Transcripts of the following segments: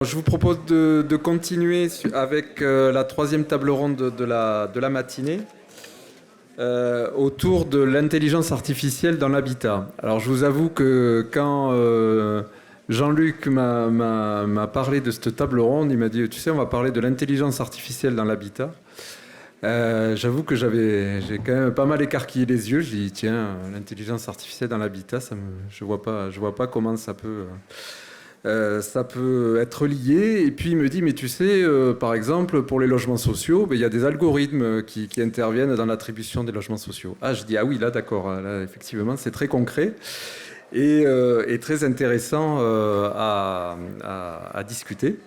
Je vous propose de continuer avec la troisième table ronde de la matinée autour de l'intelligence artificielle dans l'habitat. Alors je vous avoue que quand Jean-Luc m'a parlé de cette table ronde, il m'a dit, tu sais, on va parler de l'intelligence artificielle dans l'habitat. J'avoue que j'ai quand même pas mal écarquillé les yeux. Je dis, tiens, l'intelligence artificielle dans l'habitat, je vois pas comment ça peut être lié. Et puis il me dit, mais tu sais, par exemple, pour les logements sociaux, il y a des algorithmes qui interviennent dans l'attribution des logements sociaux. Ah, je dis, ah oui, là, d'accord. Là, effectivement, c'est très concret et très intéressant à discuter.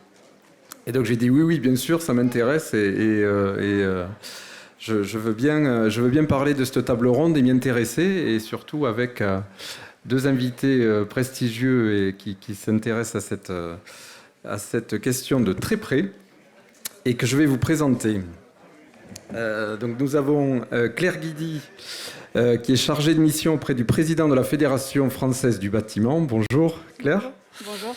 Et donc j'ai dit, oui, bien sûr, ça m'intéresse je veux bien parler de cette table ronde et m'y intéresser, et surtout avec deux invités prestigieux et qui s'intéressent à cette question de très près et que je vais vous présenter. Donc nous avons Claire Guidi, qui est chargée de mission auprès du président de la Fédération française du bâtiment. Bonjour Claire. Bonjour.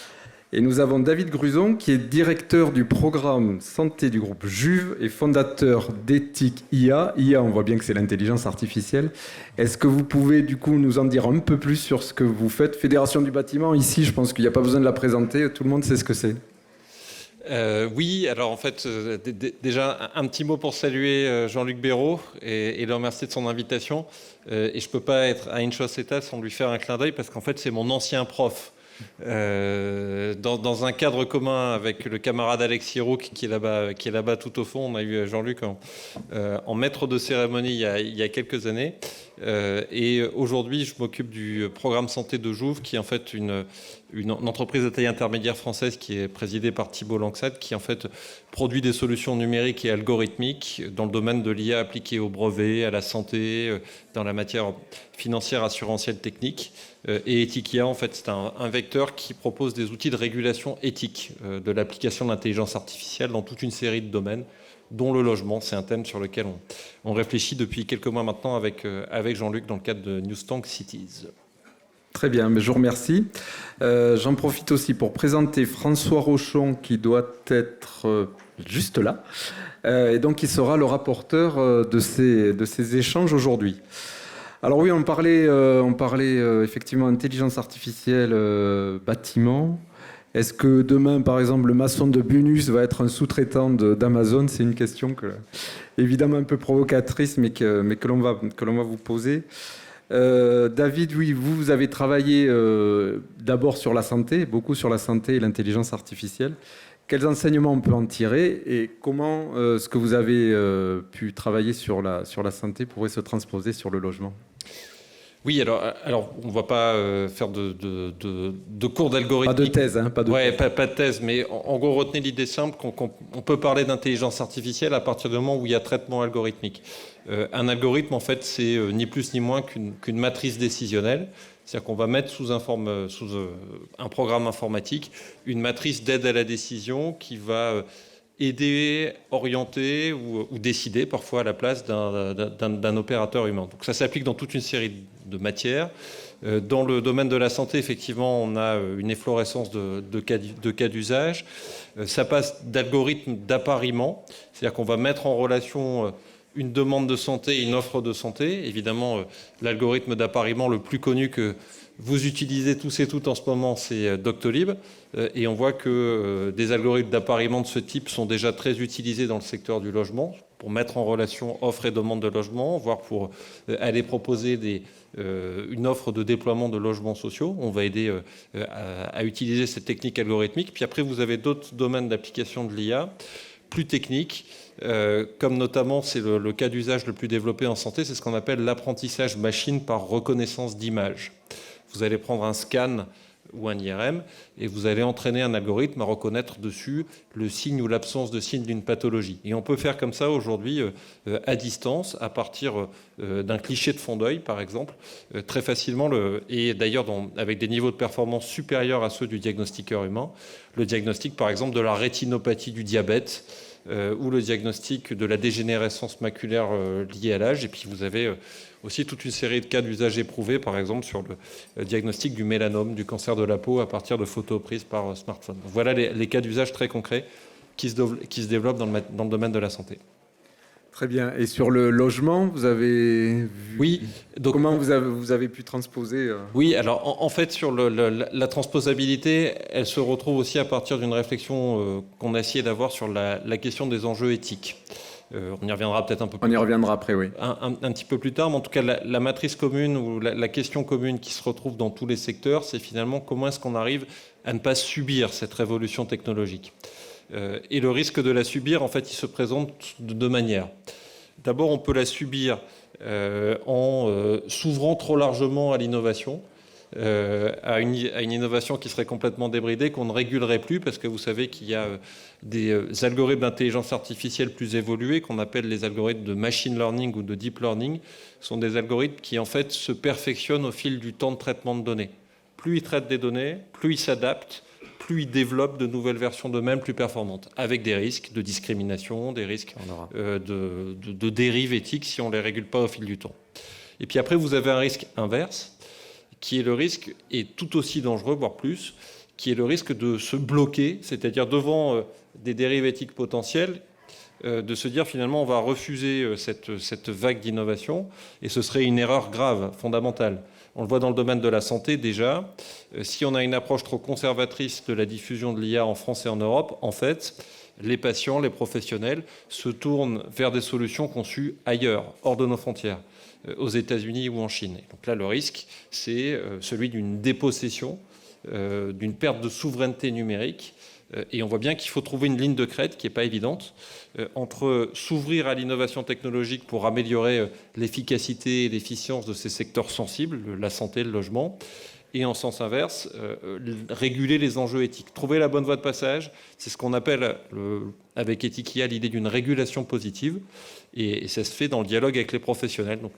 Et nous avons David Gruson, qui est directeur du programme santé du groupe Juve et fondateur d'Ethic IA. IA, on voit bien que c'est l'intelligence artificielle. Est-ce que vous pouvez du coup nous en dire un peu plus sur ce que vous faites? Fédération du bâtiment, ici, je pense qu'il n'y a pas besoin de la présenter. Tout le monde sait ce que c'est. Oui, alors en fait, déjà un petit mot pour saluer Jean-Luc Béraud et le remercier de son invitation. Et je ne peux pas être à Inchausseta sans lui faire un clin d'œil parce qu'en fait, c'est mon ancien prof. Dans un cadre commun avec le camarade Alex Hirouk qui est là-bas tout au fond. On a eu Jean-Luc en maître de cérémonie il y a quelques années. Et aujourd'hui, je m'occupe du programme santé de Jouve, qui est en fait une entreprise de taille intermédiaire française qui est présidée par Thibault Langsat, qui en fait produit des solutions numériques et algorithmiques dans le domaine de l'IA appliquée au brevet, à la santé, dans la matière financière, assurantielle, technique. Et Ethic IA, en fait, c'est un vecteur qui propose des outils de régulation éthique de l'application de l'intelligence artificielle dans toute une série de domaines, dont le logement. C'est un thème sur lequel on réfléchit depuis quelques mois maintenant avec Jean-Luc dans le cadre de Newstank Cities. Très bien, mais je vous remercie. J'en profite aussi pour présenter François Rochon, qui doit être juste là, et donc qui sera le rapporteur de ces échanges aujourd'hui. Alors oui, on parlait effectivement intelligence artificielle, bâtiment. Est-ce que demain, par exemple, le maçon de Bunus va être un sous-traitant d'Amazon? C'est une question évidemment un peu provocatrice, mais que l'on va vous poser. David, oui, vous avez travaillé d'abord sur la santé, beaucoup sur la santé et l'intelligence artificielle. Quels enseignements on peut en tirer et comment ce que vous avez pu travailler sur la santé pourrait se transposer sur le logement? Oui, alors on ne va pas faire de cours d'algorithme. Pas de thèse, hein, pas de thèse, mais en gros, retenez l'idée simple qu'on peut parler d'intelligence artificielle à partir du moment où il y a traitement algorithmique. Un algorithme, en fait, c'est ni plus ni moins qu'une matrice décisionnelle. C'est-à-dire qu'on va mettre sous un programme informatique une matrice d'aide à la décision qui va aider, orienter ou décider parfois à la place d'un opérateur humain. Donc ça s'applique dans toute une série de matières. Dans le domaine de la santé, effectivement, on a une efflorescence de cas d'usage. Ça passe d'algorithmes d'appariement, c'est-à-dire qu'on va mettre en relation une demande de santé et une offre de santé. Évidemment, l'algorithme d'appariement le plus connu que vous utilisez tous et toutes en ce moment, c'est Doctolib. Et on voit que des algorithmes d'appariement de ce type sont déjà très utilisés dans le secteur du logement pour mettre en relation offre et demande de logement, voire pour aller proposer une offre de déploiement de logements sociaux. On va aider à utiliser cette technique algorithmique. Puis après, vous avez d'autres domaines d'application de l'IA plus techniques, comme notamment, c'est le cas d'usage le plus développé en santé, c'est ce qu'on appelle l'apprentissage machine par reconnaissance d'image. Vous allez prendre un scan ou un IRM et vous allez entraîner un algorithme à reconnaître dessus le signe ou l'absence de signe d'une pathologie. Et on peut faire comme ça aujourd'hui à distance, à partir d'un cliché de fond d'œil, par exemple, très facilement, et d'ailleurs avec des niveaux de performance supérieurs à ceux du diagnostiqueur humain. Le diagnostic, par exemple, de la rétinopathie du diabète, ou le diagnostic de la dégénérescence maculaire liée à l'âge. Et puis vous avez aussi toute une série de cas d'usage éprouvés, par exemple sur le diagnostic du mélanome, du cancer de la peau à partir de photos prises par smartphone. Donc voilà les cas d'usage très concrets qui se développent dans le domaine de la santé. Très bien. Et sur le logement, vous avez vu... Oui. Donc, comment vous avez pu transposer Oui, alors en fait, sur la transposabilité, elle se retrouve aussi à partir d'une réflexion qu'on a essayé d'avoir sur la question des enjeux éthiques. On y reviendra peut-être un peu plus tard. On y reviendra après, oui. Un petit peu plus tard, mais en tout cas, la matrice commune ou la question commune qui se retrouve dans tous les secteurs, c'est finalement comment est-ce qu'on arrive à ne pas subir cette révolution technologique. Et le risque de la subir, en fait, il se présente de deux manières. D'abord, on peut la subir en s'ouvrant trop largement à l'innovation, à une innovation qui serait complètement débridée, qu'on ne régulerait plus, parce que vous savez qu'il y a des algorithmes d'intelligence artificielle plus évolués, qu'on appelle les algorithmes de machine learning ou de deep learning. Ce sont des algorithmes qui, en fait, se perfectionnent au fil du temps de traitement de données. Plus ils traitent des données, plus ils s'adaptent, plus ils développent de nouvelles versions d'eux-mêmes plus performantes, avec des risques de discrimination, des risques de dérive éthique si on ne les régule pas au fil du temps. Et puis après, vous avez un risque inverse, qui est le risque, et tout aussi dangereux, voire plus, qui est le risque de se bloquer, c'est-à-dire devant des dérives éthiques potentielles, de se dire finalement on va refuser cette vague d'innovation, et ce serait une erreur grave, fondamentale. On le voit dans le domaine de la santé déjà. Si on a une approche trop conservatrice de la diffusion de l'IA en France et en Europe, en fait, les patients, les professionnels se tournent vers des solutions conçues ailleurs, hors de nos frontières, aux États-Unis ou en Chine. Et donc là, le risque, c'est celui d'une dépossession, d'une perte de souveraineté numérique. Et on voit bien qu'il faut trouver une ligne de crête qui n'est pas évidente entre s'ouvrir à l'innovation technologique pour améliorer l'efficacité et l'efficience de ces secteurs sensibles, la santé, le logement, et en sens inverse, réguler les enjeux éthiques. Trouver la bonne voie de passage, c'est ce qu'on appelle avec Ethikia l'idée d'une régulation positive, et ça se fait dans le dialogue avec les professionnels. Donc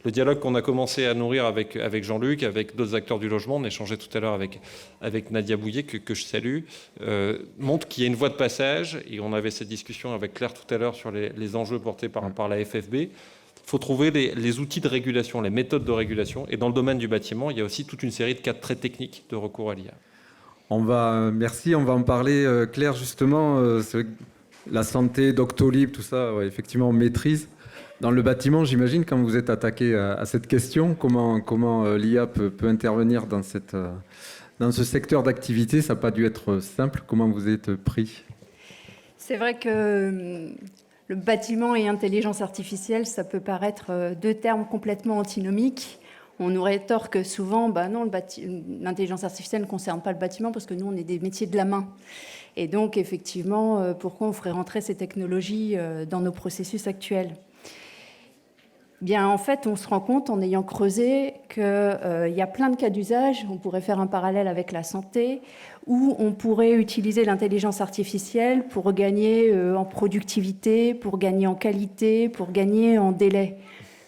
le dialogue qu'on a commencé à nourrir avec Jean-Luc, avec d'autres acteurs du logement, on échangeait tout à l'heure avec Nadia Bouillet, que je salue, montre qu'il y a une voie de passage, et on avait cette discussion avec Claire tout à l'heure sur les enjeux portés par la FFB. Il faut trouver les outils de régulation, les méthodes de régulation. Et dans le domaine du bâtiment, il y a aussi toute une série de cas très techniques de recours à l'IA. Merci, on va en parler. Claire, justement, la santé, Doctolib, tout ça, ouais, effectivement, on maîtrise. Dans le bâtiment, j'imagine, quand vous êtes attaqué à cette question, comment l'IA peut intervenir dans ce secteur d'activité, ça n'a pas dû être simple. Comment vous êtes pris ? C'est vrai que le bâtiment et intelligence artificielle, ça peut paraître deux termes complètement antinomiques. On nous rétorque souvent, non, l'intelligence artificielle ne concerne pas le bâtiment parce que nous, on est des métiers de la main. Et donc, effectivement, pourquoi on ferait rentrer ces technologies dans nos processus actuels ? Bien, en fait, on se rend compte, en ayant creusé, qu'il y a plein de cas d'usage. On pourrait faire un parallèle avec la santé, où on pourrait utiliser l'intelligence artificielle pour gagner en productivité, pour gagner en qualité, pour gagner en délai.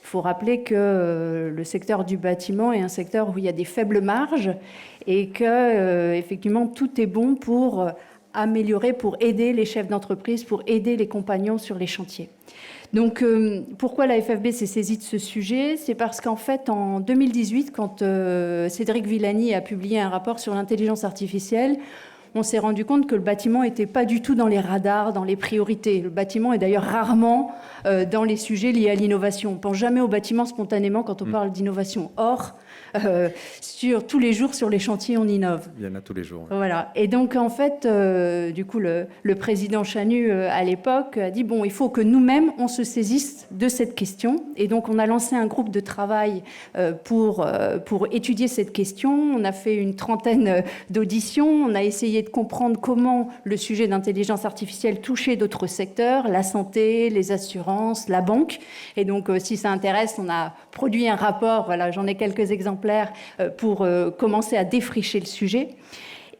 Il faut rappeler que le secteur du bâtiment est un secteur où il y a des faibles marges et que, effectivement, tout est bon pour améliorer, pour aider les chefs d'entreprise, pour aider les compagnons sur les chantiers. Donc, pourquoi la FFB s'est saisie de ce sujet ? C'est parce qu'en fait, en 2018, quand Cédric Villani a publié un rapport sur l'intelligence artificielle, on s'est rendu compte que le bâtiment n'était pas du tout dans les radars, dans les priorités. Le bâtiment est d'ailleurs rarement dans les sujets liés à l'innovation. On ne pense jamais au bâtiment spontanément quand on parle d'innovation. Or, tous les jours sur les chantiers, on innove. Il y en a tous les jours. Ouais. Voilà. Et donc, en fait, du coup, le président Chanu, à l'époque, a dit, il faut que nous-mêmes, on se saisisse de cette question. Et donc, on a lancé un groupe de travail pour étudier cette question. On a fait une trentaine d'auditions. On a essayé de comprendre comment le sujet d'intelligence artificielle touchait d'autres secteurs, la santé, les assurances, la banque. Et donc, si ça intéresse, on a produit un rapport. Voilà, j'en ai quelques exemplaires pour commencer à défricher le sujet.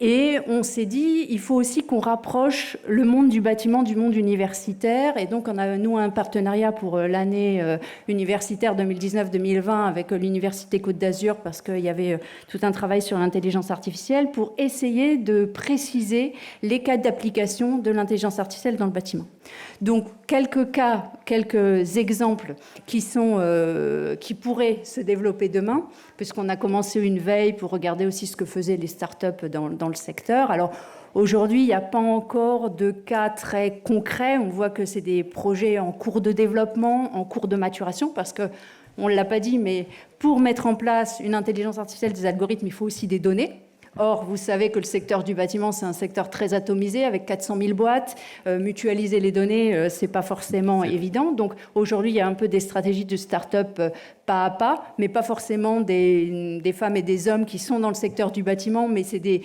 Et on s'est dit, il faut aussi qu'on rapproche le monde du bâtiment du monde universitaire. Et donc, on a, nous, un partenariat pour l'année universitaire 2019-2020 avec l'Université Côte d'Azur, parce qu'il y avait tout un travail sur l'intelligence artificielle pour essayer de préciser les cas d'application de l'intelligence artificielle dans le bâtiment. Donc, quelques cas, quelques exemples qui pourraient se développer demain, puisqu'on a commencé une veille pour regarder aussi ce que faisaient les startups dans le secteur. Alors, aujourd'hui, il n'y a pas encore de cas très concrets. On voit que c'est des projets en cours de développement, en cours de maturation, parce que, on ne l'a pas dit, mais pour mettre en place une intelligence artificielle, des algorithmes, il faut aussi des données. Or, vous savez que le secteur du bâtiment, c'est un secteur très atomisé, avec 400 000 boîtes. Mutualiser les données, ce n'est pas forcément évident. Donc, aujourd'hui, il y a un peu des stratégies de start-up pas à pas, mais pas forcément des femmes et des hommes qui sont dans le secteur du bâtiment, mais c'est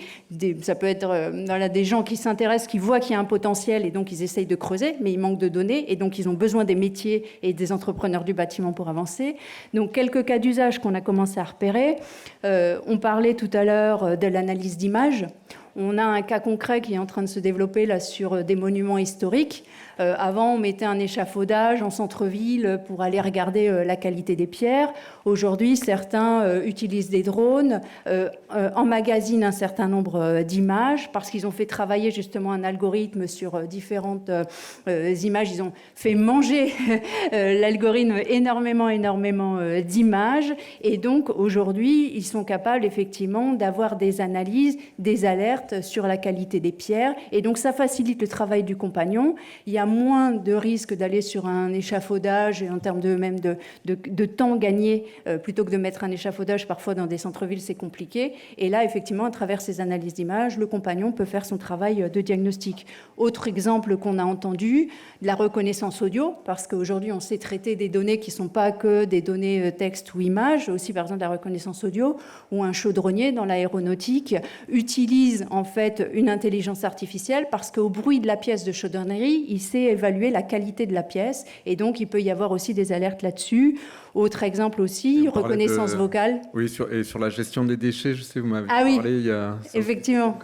ça peut être des gens qui s'intéressent, qui voient qu'il y a un potentiel, et donc ils essayent de creuser, mais il manque de données, et donc ils ont besoin des métiers et des entrepreneurs du bâtiment pour avancer. Donc, quelques cas d'usage qu'on a commencé à repérer. On parlait tout à l'heure de l'analyse d'images. On a un cas concret qui est en train de se développer là sur des monuments historiques. Avant, on mettait un échafaudage en centre-ville pour aller regarder la qualité des pierres. Aujourd'hui, certains utilisent des drones, emmagasinent un certain nombre d'images parce qu'ils ont fait travailler justement un algorithme sur différentes images. Ils ont fait manger l'algorithme énormément d'images. Et donc, aujourd'hui, ils sont capables effectivement d'avoir des analyses, des alertes sur la qualité des pierres. Et donc, ça facilite le travail du compagnon. Il y a moins de risques d'aller sur un échafaudage et en termes de temps gagné plutôt que de mettre un échafaudage. Parfois, dans des centres-villes, c'est compliqué. Et là, effectivement, à travers ces analyses d'images, le compagnon peut faire son travail de diagnostic. Autre exemple qu'on a entendu, la reconnaissance audio, parce qu'aujourd'hui, on sait traiter des données qui ne sont pas que des données texte ou images, aussi par exemple la reconnaissance audio, ou un chaudronnier dans l'aéronautique utilise en fait une intelligence artificielle parce qu'au bruit de la pièce de chaudronnerie, il sait évaluer la qualité de la pièce, et donc il peut y avoir aussi des alertes là-dessus. Autre exemple aussi, reconnaissance vocale. Oui, sur la gestion des déchets, je sais, vous m'avez parlé. Il y a effectivement.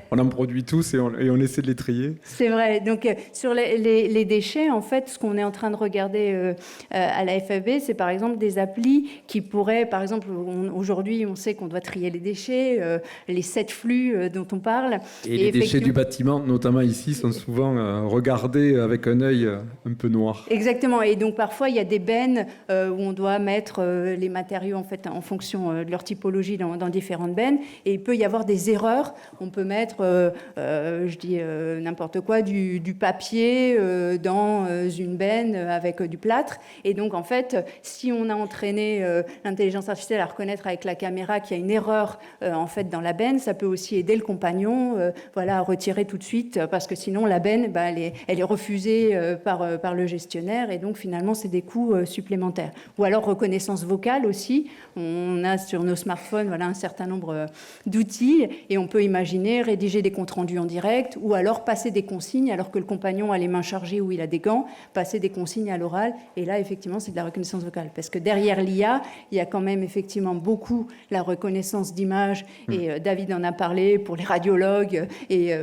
On en produit tous et on essaie de les trier. C'est vrai. Donc, sur les déchets, en fait, ce qu'on est en train de regarder à la FFB, c'est par exemple des applis qui pourraient, par exemple, aujourd'hui, on sait qu'on doit trier les déchets, les 7 flux dont on parle. Et les déchets du bâtiment, notamment ici, sont souvent regardés avec un œil un peu noir. Exactement. Et donc, parfois, il y a des bennes où on doit mettre les matériaux en fait en fonction de leur typologie dans différentes bennes, et il peut y avoir des erreurs. On peut mettre, je dis n'importe quoi, du papier dans une benne avec du plâtre, et donc en fait, si on a entraîné l'intelligence artificielle à reconnaître avec la caméra qu'il y a une erreur en fait dans la benne, ça peut aussi aider le compagnon à retirer tout de suite, parce que sinon la benne elle est refusée par le gestionnaire, et donc finalement c'est des coûts supplémentaires. Ou alors reconnaissance vocale aussi. On a sur nos smartphones un certain nombre d'outils, et on peut imaginer rédiger des comptes rendus en direct, ou alors passer des consignes alors que le compagnon a les mains chargées ou il a des gants, passer des consignes à l'oral, et là effectivement c'est de la reconnaissance vocale, parce que derrière l'IA il y a quand même effectivement beaucoup la reconnaissance d'images, et David en a parlé pour les radiologues, et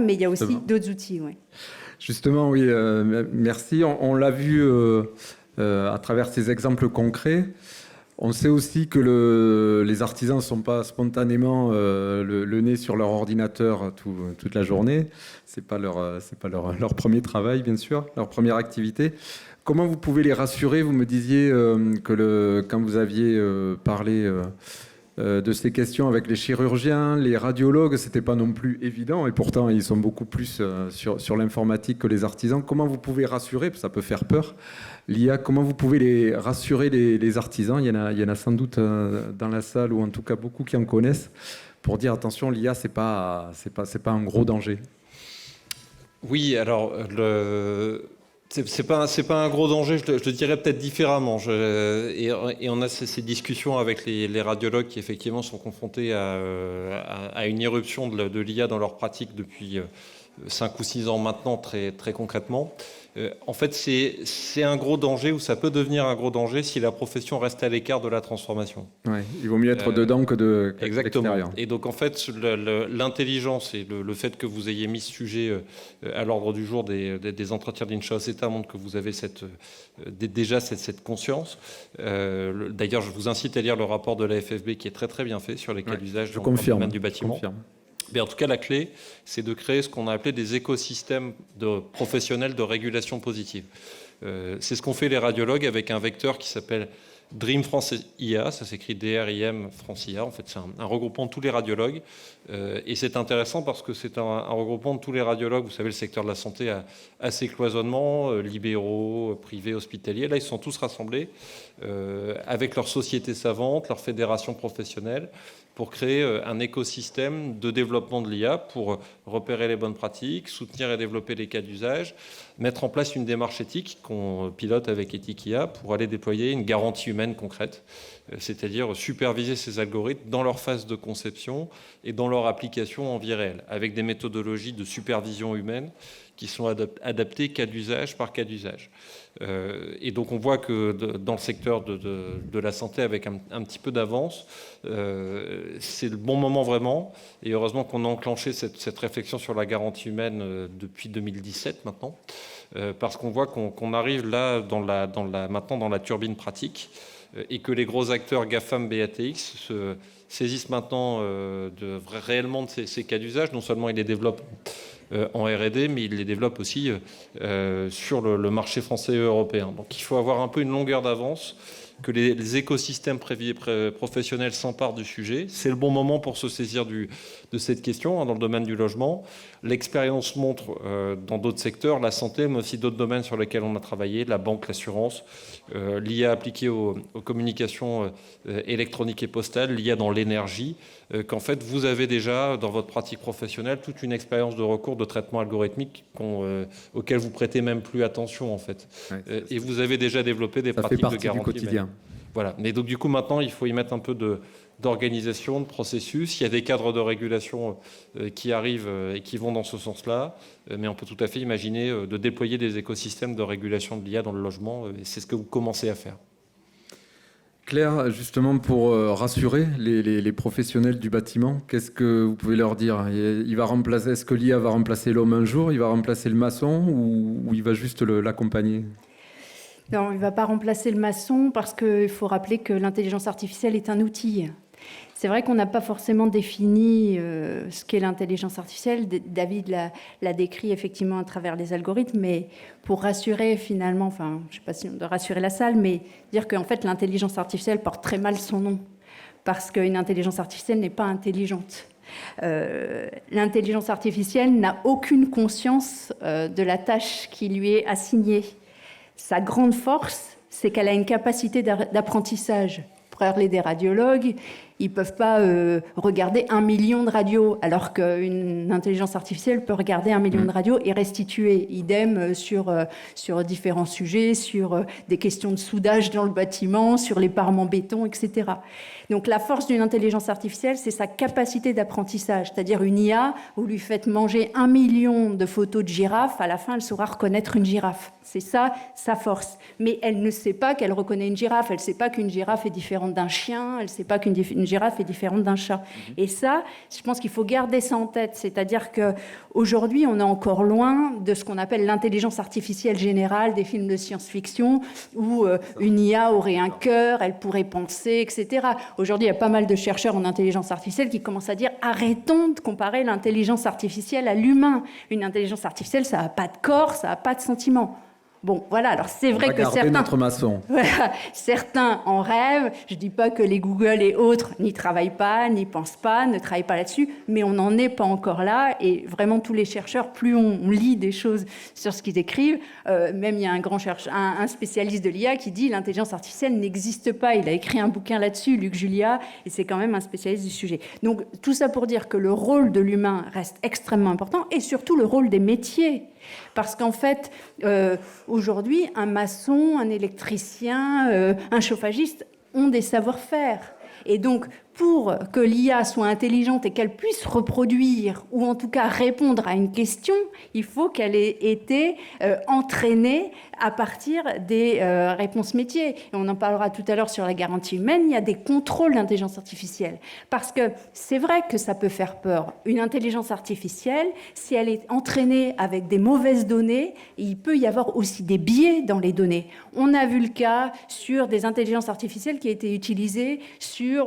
mais il y a aussi d'autres outils. Ouais. Justement, oui, merci. On l'a vu à travers ces exemples concrets. On sait aussi que les artisans ne sont pas spontanément le nez sur leur ordinateur toute la journée. C'est pas leur premier travail, bien sûr, leur première activité. Comment vous pouvez les rassurer ? Vous me disiez que quand vous aviez parlé de ces questions avec les chirurgiens, les radiologues, c'était pas non plus évident, et pourtant ils sont beaucoup plus sur l'informatique que les artisans. Comment vous pouvez rassurer, ça peut faire peur, l'IA, comment vous pouvez rassurer les artisans ? Il y en a sans doute dans la salle, ou en tout cas beaucoup qui en connaissent, pour dire attention, l'IA c'est pas un gros danger. Oui, alors c'est pas un gros danger, je le dirais peut-être différemment. Et on a ces discussions avec les radiologues qui effectivement sont confrontés à une irruption de l'IA dans leur pratique depuis 5 ou 6 ans maintenant, très, très concrètement. En fait, c'est un gros danger, ou ça peut devenir un gros danger si la profession reste à l'écart de la transformation. Ouais, il vaut mieux être dedans que exactement. l'extérieur. Et donc, en fait, l'intelligence et le fait que vous ayez mis ce sujet à l'ordre du jour des entretiens d'Incha montre que vous avez déjà cette conscience. D'ailleurs, je vous incite à lire le rapport de la FFB qui est très très bien fait sur les cas d'usage dans le domaine du bâtiment. Mais en tout cas, la clé, c'est de créer ce qu'on a appelé des écosystèmes de professionnels de régulation positive. C'est ce qu'ont fait les radiologues avec un vecteur qui s'appelle Dream France IA, ça s'écrit DRIM France IA, en fait c'est un regroupement de tous les radiologues, et c'est intéressant parce que c'est un regroupement de tous les radiologues, vous savez le secteur de la santé a assez cloisonnement, libéraux, privés, hospitaliers, là ils sont tous rassemblés avec leurs sociétés savantes, leurs fédérations professionnelles, pour créer un écosystème de développement de l'IA pour repérer les bonnes pratiques, soutenir et développer les cas d'usage, mettre en place une démarche éthique qu'on pilote avec Ethic IA pour aller déployer une garantie humaine concrète, c'est-à-dire superviser ces algorithmes dans leur phase de conception et dans leur application en vie réelle, avec des méthodologies de supervision humaine qui sont adaptées cas d'usage par cas d'usage. Et donc on voit que dans le secteur de la santé, avec un petit peu d'avance, c'est le bon moment vraiment. Et heureusement qu'on a enclenché cette réflexion sur la garantie humaine depuis 2017 maintenant, parce qu'on voit qu'on arrive là maintenant dans la turbine pratique, et que les gros acteurs GAFAM, BATX se saisissent maintenant réellement de ces cas d'usage. Non seulement ils les développent en R&D, mais ils les développent aussi sur le marché français et européen. Donc il faut avoir un peu une longueur d'avance, que les écosystèmes professionnels s'emparent du sujet. C'est le bon moment pour se saisir de cette question dans le domaine du logement. L'expérience montre dans d'autres secteurs, la santé, mais aussi d'autres domaines sur lesquels on a travaillé, la banque, l'assurance, l'IA appliquée aux communications électroniques et postales, l'IA dans l'énergie, qu'en fait vous avez déjà dans votre pratique professionnelle toute une expérience de recours de traitement algorithmique auquel vous prêtez même plus attention en fait. Ouais, et vous avez déjà développé des pratiques de garantie du quotidien. Voilà. Mais donc du coup maintenant il faut y mettre un peu d'organisation, de processus. Il y a des cadres de régulation qui arrivent et qui vont dans ce sens-là, mais on peut tout à fait imaginer de déployer des écosystèmes de régulation de l'IA dans le logement, et c'est ce que vous commencez à faire. Claire, justement pour rassurer les professionnels du bâtiment, qu'est-ce que vous pouvez leur dire ? Est-ce que l'IA va remplacer l'homme un jour ? Il va remplacer le maçon ou il va juste l'accompagner ? Non, il ne va pas remplacer le maçon parce qu'il faut rappeler que l'intelligence artificielle est un outil. C'est vrai qu'on n'a pas forcément défini ce qu'est l'intelligence artificielle. David l'a décrit effectivement à travers les algorithmes, mais pour rassurer finalement, enfin, je ne sais pas si on doit rassurer la salle, mais dire qu'en fait l'intelligence artificielle porte très mal son nom, parce qu'une intelligence artificielle n'est pas intelligente. L'intelligence artificielle n'a aucune conscience de la tâche qui lui est assignée. Sa grande force, c'est qu'elle a une capacité d'apprentissage. Pour parler des radiologues, ils ne peuvent pas regarder 1 million de radios, alors qu'une intelligence artificielle peut regarder 1 million de radios et restituer. Idem sur différents sujets, sur des questions de soudage dans le bâtiment, sur les parements béton, etc. Donc la force d'une intelligence artificielle, c'est sa capacité d'apprentissage. C'est-à-dire une IA, vous lui faites manger 1 million de photos de girafes, à la fin, elle saura reconnaître une girafe. C'est ça, sa force. Mais elle ne sait pas qu'elle reconnaît une girafe. Elle ne sait pas qu'une girafe est différente d'un chien. Elle ne sait pas qu'une girafe est différente d'un chat. Et ça, je pense qu'il faut garder ça en tête. C'est-à-dire qu'aujourd'hui, on est encore loin de ce qu'on appelle l'intelligence artificielle générale des films de science-fiction, où une IA aurait un cœur, elle pourrait penser, etc. Aujourd'hui, il y a pas mal de chercheurs en intelligence artificielle qui commencent à dire « Arrêtons de comparer l'intelligence artificielle à l'humain. Une intelligence artificielle, ça n'a pas de corps, ça n'a pas de sentiment. » Bon, voilà, alors c'est vrai que certains en rêvent. Je ne dis pas que les Google et autres n'y travaillent pas, n'y pensent pas, ne travaillent pas là-dessus, mais on n'en est pas encore là. Et vraiment, tous les chercheurs, plus on lit des choses sur ce qu'ils écrivent, même il y a un grand chercheur, un spécialiste de l'IA qui dit « l'intelligence artificielle n'existe pas ». Il a écrit un bouquin là-dessus, Luc Julia, et c'est quand même un spécialiste du sujet. Donc, tout ça pour dire que le rôle de l'humain reste extrêmement important, et surtout le rôle des métiers. Parce qu'en fait, aujourd'hui, un maçon, un électricien, un chauffagiste ont des savoir-faire. Et donc, pour que l'IA soit intelligente et qu'elle puisse reproduire, ou en tout cas répondre à une question, il faut qu'elle ait été entraînée à partir des réponses métiers. Et on en parlera tout à l'heure sur la garantie humaine, il y a des contrôles d'intelligence artificielle. Parce que c'est vrai que ça peut faire peur. Une intelligence artificielle, si elle est entraînée avec des mauvaises données, il peut y avoir aussi des biais dans les données. On a vu le cas sur des intelligences artificielles qui étaient utilisées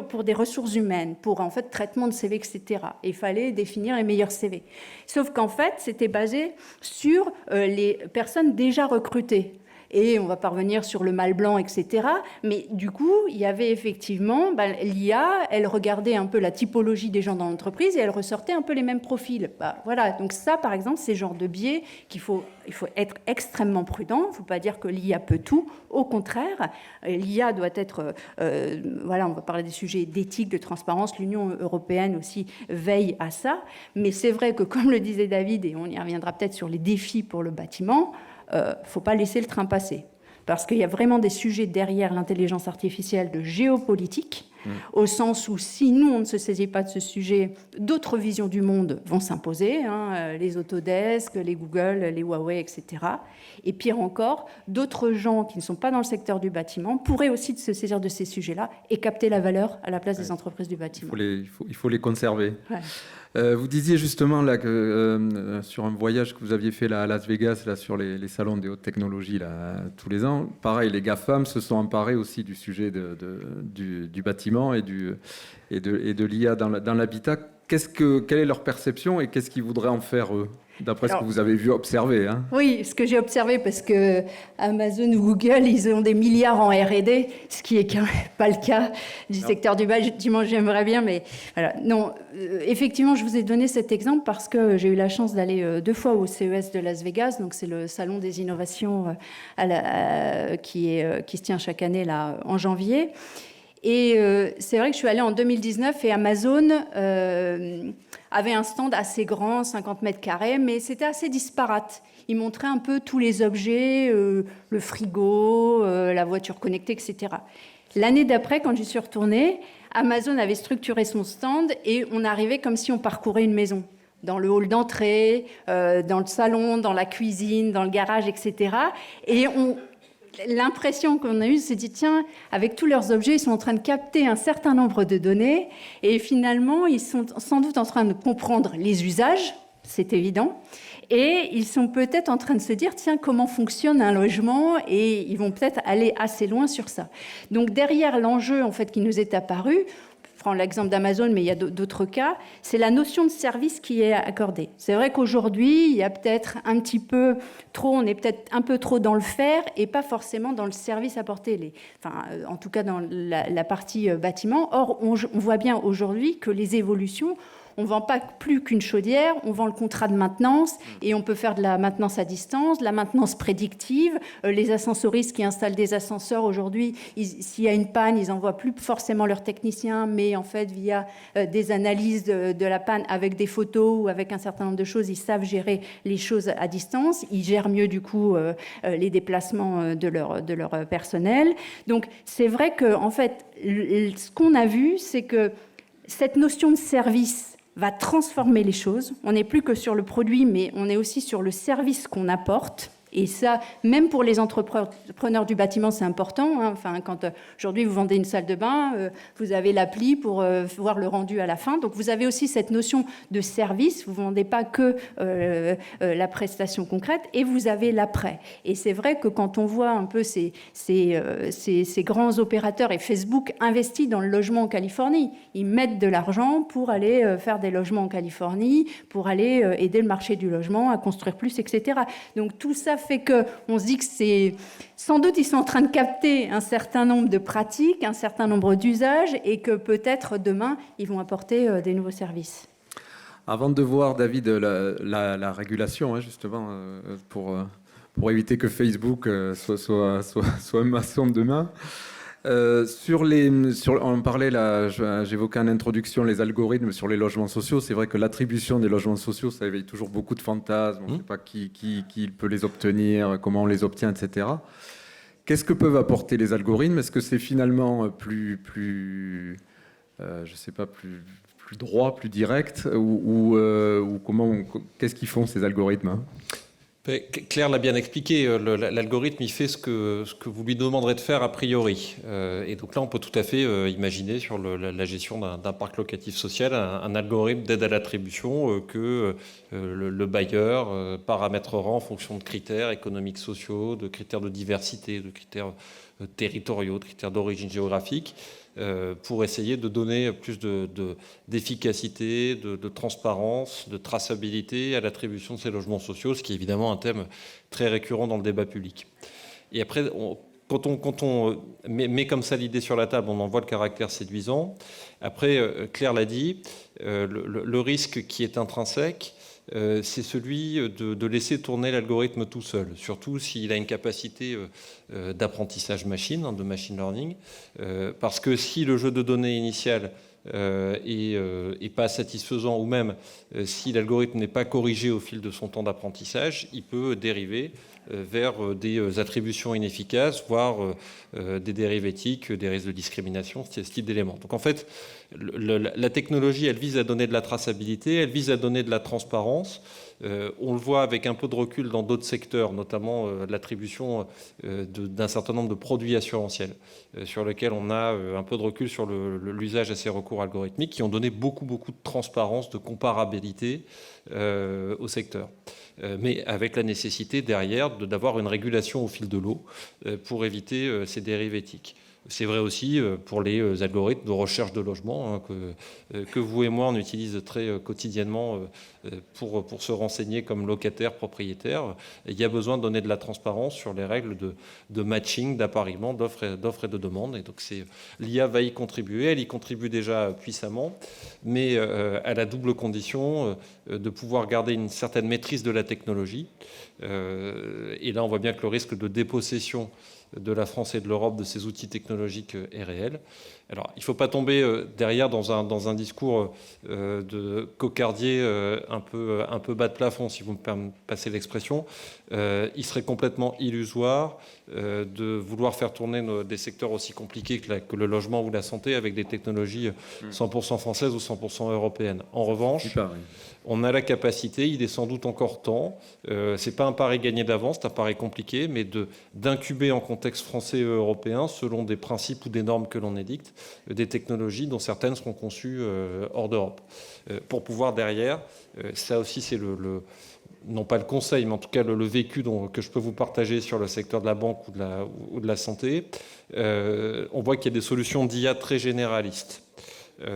pour des ressources ressources humaines, pour en fait traitement de CV, etc. Et il fallait définir les meilleurs CV. Sauf qu'en fait, c'était basé sur les personnes déjà recrutées. Et on va parvenir sur le mâle blanc, etc. Mais du coup, il y avait effectivement, l'IA, elle regardait un peu la typologie des gens dans l'entreprise et elle ressortait un peu les mêmes profils. Voilà, donc ça, par exemple, c'est le genre de biais il faut être extrêmement prudent. Il ne faut pas dire que l'IA peut tout. Au contraire, l'IA doit être... voilà, on va parler des sujets d'éthique, de transparence. L'Union européenne aussi veille à ça. Mais c'est vrai que, comme le disait David, et on y reviendra peut-être sur les défis pour le bâtiment, il ne faut pas laisser le train passer. Parce qu'il y a vraiment des sujets derrière l'intelligence artificielle de géopolitique, au sens où si nous, on ne se saisit pas de ce sujet, d'autres visions du monde vont s'imposer, les Autodesk, les Google, les Huawei, etc. Et pire encore, d'autres gens qui ne sont pas dans le secteur du bâtiment pourraient aussi se saisir de ces sujets-là et capter la valeur à la place des entreprises du bâtiment. Il faut les conserver. Ouais. Vous disiez justement là que sur un voyage que vous aviez fait là, à Las Vegas, là, sur les salons des hautes technologies là, tous les ans, pareil, les GAFAM se sont emparés aussi du sujet du bâtiment et de l'IA dans l'habitat. Quelle est leur perception et qu'est-ce qu'ils voudraient en faire eux, d'après ce que vous avez vu observer, hein? Oui, ce que j'ai observé, parce que Amazon ou Google, ils ont des milliards en R&D, ce qui n'est quand même pas le cas du secteur du bâtiment. J'aimerais bien, mais voilà. Non, effectivement, je vous ai donné cet exemple parce que j'ai eu la chance d'aller 2 fois au CES de Las Vegas. Donc, c'est le salon des innovations qui se tient chaque année là en janvier. Et c'est vrai que je suis allée en 2019 et Amazon avait un stand assez grand, 50 mètres carrés, mais c'était assez disparate. Ils montraient un peu tous les objets, le frigo, la voiture connectée, etc. L'année d'après, quand j'y suis retournée, Amazon avait structuré son stand et on arrivait comme si on parcourait une maison. Dans le hall d'entrée, dans le salon, dans la cuisine, dans le garage, etc. Et l'impression qu'on a eue, c'est dit, tiens, avec tous leurs objets, ils sont en train de capter un certain nombre de données et finalement, ils sont sans doute en train de comprendre les usages, c'est évident, et ils sont peut-être en train de se dire, tiens, comment fonctionne un logement, et ils vont peut-être aller assez loin sur ça. Donc derrière l'enjeu en fait, qui nous est apparu, je prends l'exemple d'Amazon, mais il y a d'autres cas, c'est la notion de service qui est accordée. C'est vrai qu'aujourd'hui, il y a peut-être un petit peu trop, on est peut-être un peu trop dans le faire et pas forcément dans le service apporté, en tout cas dans la partie bâtiment. Or, on voit bien aujourd'hui que les évolutions, on ne vend pas plus qu'une chaudière, on vend le contrat de maintenance et on peut faire de la maintenance à distance, de la maintenance prédictive. Les ascensoristes qui installent des ascenseurs aujourd'hui, s'il y a une panne, ils n'envoient plus forcément leurs techniciens, mais en fait, via des analyses de la panne avec des photos ou avec un certain nombre de choses, ils savent gérer les choses à distance. Ils gèrent mieux, du coup, les déplacements de leur personnel. Donc, c'est vrai que, en fait, ce qu'on a vu, c'est que cette notion de service va transformer les choses. On n'est plus que sur le produit, mais on est aussi sur le service qu'on apporte. Et ça, même pour les entrepreneurs du bâtiment, c'est important. Enfin, quand aujourd'hui vous vendez une salle de bain, vous avez l'appli pour voir le rendu à la fin. Donc vous avez aussi cette notion de service. Vous ne vendez pas que la prestation concrète, et vous avez l'après. Et c'est vrai que quand on voit un peu ces grands opérateurs, et Facebook investit dans le logement en Californie, ils mettent de l'argent pour aller faire des logements en Californie, pour aller aider le marché du logement à construire plus, etc. Donc tout ça fait qu'on se dit que c'est... Sans doute, ils sont en train de capter un certain nombre de pratiques, un certain nombre d'usages, et que peut-être demain, ils vont apporter des nouveaux services. Avant de voir, David, la régulation, justement, pour éviter que Facebook soit un maçon demain, on parlait là, j'évoquais en introduction les algorithmes sur les logements sociaux. C'est vrai que l'attribution des logements sociaux, ça éveille toujours beaucoup de fantasmes. On ne sait pas qui peut les obtenir, comment on les obtient, etc. Qu'est-ce que peuvent apporter les algorithmes? Est-ce que c'est finalement plus droit, plus direct, ou qu'est-ce qu'ils font ces algorithmes? Claire l'a bien expliqué, l'algorithme il fait ce que vous lui demanderez de faire a priori. Et donc là on peut tout à fait imaginer sur la gestion d'un parc locatif social un algorithme d'aide à l'attribution que le bailleur paramétrera en fonction de critères économiques, sociaux, de critères de diversité, de critères territoriaux, de critères d'origine géographique. pour essayer de donner plus d'efficacité, de transparence, de traçabilité à l'attribution de ces logements sociaux, ce qui est évidemment un thème très récurrent dans le débat public. Et après, quand on met comme ça l'idée sur la table, on en voit le caractère séduisant. Après, Claire l'a dit, le risque qui est intrinsèque, c'est celui de laisser tourner l'algorithme tout seul, surtout s'il a une capacité d'apprentissage machine, de machine learning, parce que si le jeu de données initial est pas satisfaisant, ou même si l'algorithme n'est pas corrigé au fil de son temps d'apprentissage, il peut dériver vers des attributions inefficaces, voire des dérives éthiques, des risques de discrimination, ce type d'éléments. Donc en fait, la technologie, elle vise à donner de la traçabilité, elle vise à donner de la transparence. On le voit avec un peu de recul dans d'autres secteurs, notamment l'attribution d'un certain nombre de produits assurantiels, sur lesquels on a un peu de recul sur l'usage à ces recours algorithmiques, qui ont donné beaucoup de transparence, de comparabilité au secteur. Mais avec la nécessité derrière d'avoir une régulation au fil de l'eau pour éviter ces dérives éthiques. C'est vrai aussi pour les algorithmes de recherche de logement que vous et moi on utilise très quotidiennement pour se renseigner comme locataire, propriétaire. Il y a besoin de donner de la transparence sur les règles de matching, d'appariement, d'offres et de demandes. Et donc l'IA va y contribuer. Elle y contribue déjà puissamment, mais à la double condition de pouvoir garder une certaine maîtrise de la technologie. Et là, on voit bien que le risque de dépossession de la France et de l'Europe de ces outils technologiques est réel. Alors, il ne faut pas tomber derrière dans un discours de cocardier un peu bas de plafond, si vous me passez l'expression. Il serait complètement illusoire de vouloir faire tourner des secteurs aussi compliqués que le logement ou la santé avec des technologies 100% françaises ou 100% européennes. En revanche, on a la capacité, il est sans doute encore temps, c'est pas un pari gagné d'avance, c'est un pari compliqué, mais d'incuber en contexte français et européen, selon des principes ou des normes que l'on édicte, des technologies dont certaines seront conçues hors d'Europe. Pour pouvoir derrière, ça aussi c'est non pas le conseil, mais en tout cas le vécu que je peux vous partager sur le secteur de la banque ou de la santé, on voit qu'il y a des solutions d'IA très généralistes.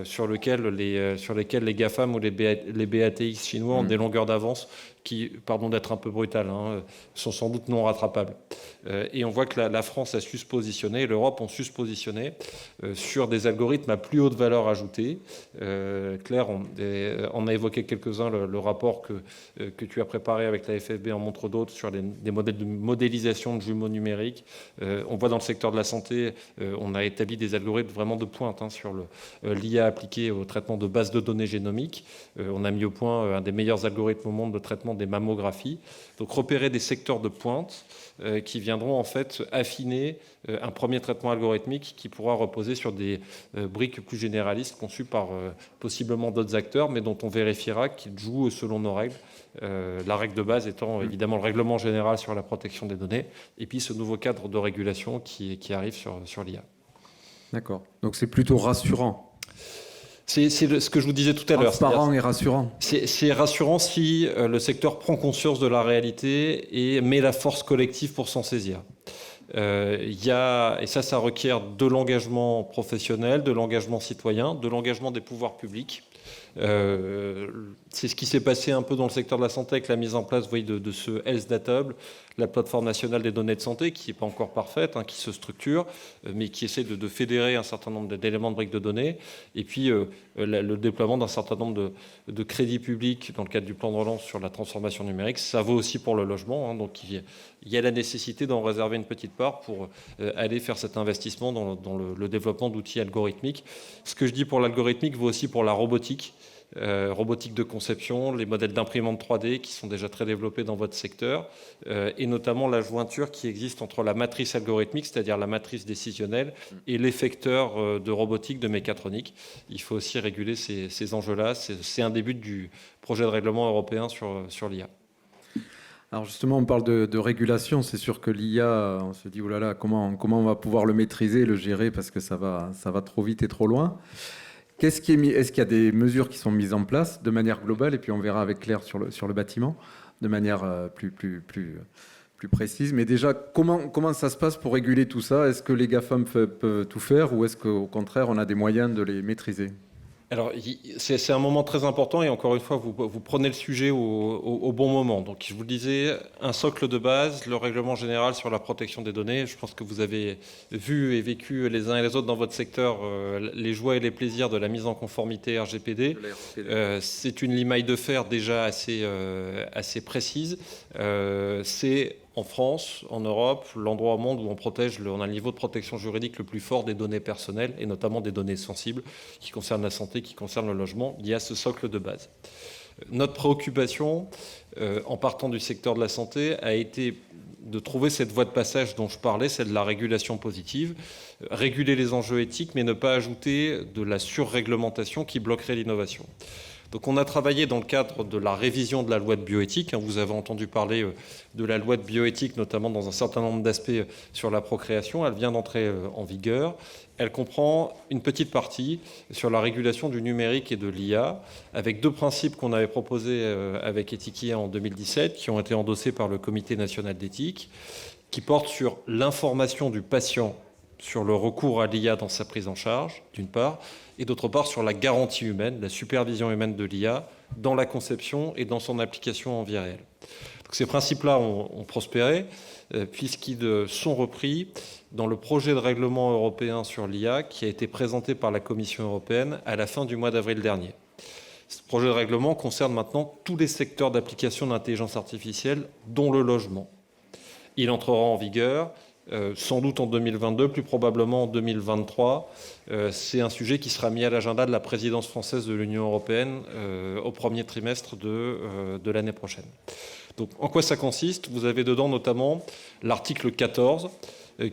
Sur lesquels les GAFAM ou les BATX chinois ont des longueurs d'avance qui, pardon d'être un peu brutal, sont sans doute non rattrapables. Et on voit que la France a su se positionner, l'Europe ont su se positionner sur des algorithmes à plus haute valeur ajoutée. Claire, on a évoqué quelques-uns, le rapport que tu as préparé avec la FFB en montre d'autres sur des modèles de modélisation de jumeaux numériques. On voit dans le secteur de la santé, on a établi des algorithmes vraiment de pointe sur l'IA appliquée au traitement de bases de données génomiques. On a mis au point un des meilleurs algorithmes au monde de traitement des mammographies. Donc repérer des secteurs de pointe qui viendront en fait affiner un premier traitement algorithmique qui pourra reposer sur des briques plus généralistes conçues par possiblement d'autres acteurs, mais dont on vérifiera qu'ils jouent selon nos règles. La règle de base étant évidemment le règlement général sur la protection des données, et puis ce nouveau cadre de régulation qui arrive sur l'IA. D'accord. Donc c'est plutôt rassurant. C'est ce que je vous disais tout à l'heure. Transparent et rassurant. C'est rassurant si le secteur prend conscience de la réalité et met la force collective pour s'en saisir. Et ça requiert de l'engagement professionnel, de l'engagement citoyen, de l'engagement des pouvoirs publics. C'est ce qui s'est passé un peu dans le secteur de la santé avec la mise en place, vous voyez, de ce Health Data Hub, la plateforme nationale des données de santé, qui n'est pas encore parfaite, qui se structure, mais qui essaie de fédérer un certain nombre d'éléments de briques de données, et puis le déploiement d'un certain nombre de crédits publics dans le cadre du plan de relance sur la transformation numérique. Ça vaut aussi pour le logement, donc il y a la nécessité d'en réserver une petite part pour aller faire cet investissement dans le développement d'outils algorithmiques. Ce que je dis pour l'algorithmique vaut aussi pour la robotique. Robotique de conception, les modèles d'imprimante 3D qui sont déjà très développés dans votre secteur, et notamment la jointure qui existe entre la matrice algorithmique, c'est-à-dire la matrice décisionnelle, et l'effecteur de robotique, de mécatronique. Il faut aussi réguler ces enjeux-là. C'est un des buts du projet de règlement européen sur l'IA. Alors justement, on parle de régulation. C'est sûr que l'IA, on se dit, oh là là, comment on va pouvoir le maîtriser, le gérer, parce que ça va trop vite et trop loin. Est-ce qu'il y a des mesures qui sont mises en place de manière globale, et puis on verra avec Claire sur le bâtiment, de manière plus plus précises. Mais déjà, comment ça se passe pour réguler tout ça? Est-ce que les GAFAM peuvent tout faire ou est-ce qu'au contraire, on a des moyens de les maîtriser? Alors, c'est un moment très important et encore une fois, vous prenez le sujet au bon moment. Donc, je vous le disais, un socle de base, le règlement général sur la protection des données. Je pense que vous avez vu et vécu les uns et les autres dans votre secteur les joies et les plaisirs de la mise en conformité RGPD. C'est une limaille de fer déjà assez précise. C'est en France, en Europe, l'endroit au monde où on a le niveau de protection juridique le plus fort des données personnelles, et notamment des données sensibles qui concernent la santé, qui concernent le logement. Il y a ce socle de base. Notre préoccupation, en partant du secteur de la santé, a été de trouver cette voie de passage dont je parlais, celle de la régulation positive, réguler les enjeux éthiques, mais ne pas ajouter de la surréglementation qui bloquerait l'innovation. Donc on a travaillé dans le cadre de la révision de la loi de bioéthique. Vous avez entendu parler de la loi de bioéthique, notamment dans un certain nombre d'aspects sur la procréation. Elle vient d'entrer en vigueur. Elle comprend une petite partie sur la régulation du numérique et de l'IA, avec 2 principes qu'on avait proposés avec Etiquia en 2017, qui ont été endossés par le Comité national d'éthique, qui portent sur l'information du patient sur le recours à l'IA dans sa prise en charge, d'une part, et d'autre part sur la garantie humaine, la supervision humaine de l'IA dans la conception et dans son application en vie réelle. Donc ces principes-là ont prospéré, puisqu'ils sont repris dans le projet de règlement européen sur l'IA qui a été présenté par la Commission européenne à la fin du mois d'avril dernier. Ce projet de règlement concerne maintenant tous les secteurs d'application d'intelligence artificielle, dont le logement. Il entrera en vigueur sans doute en 2022, plus probablement en 2023. C'est un sujet qui sera mis à l'agenda de la présidence française de l'Union européenne au premier trimestre de l'année prochaine. Donc, en quoi ça consiste? Vous avez dedans notamment l'article 14,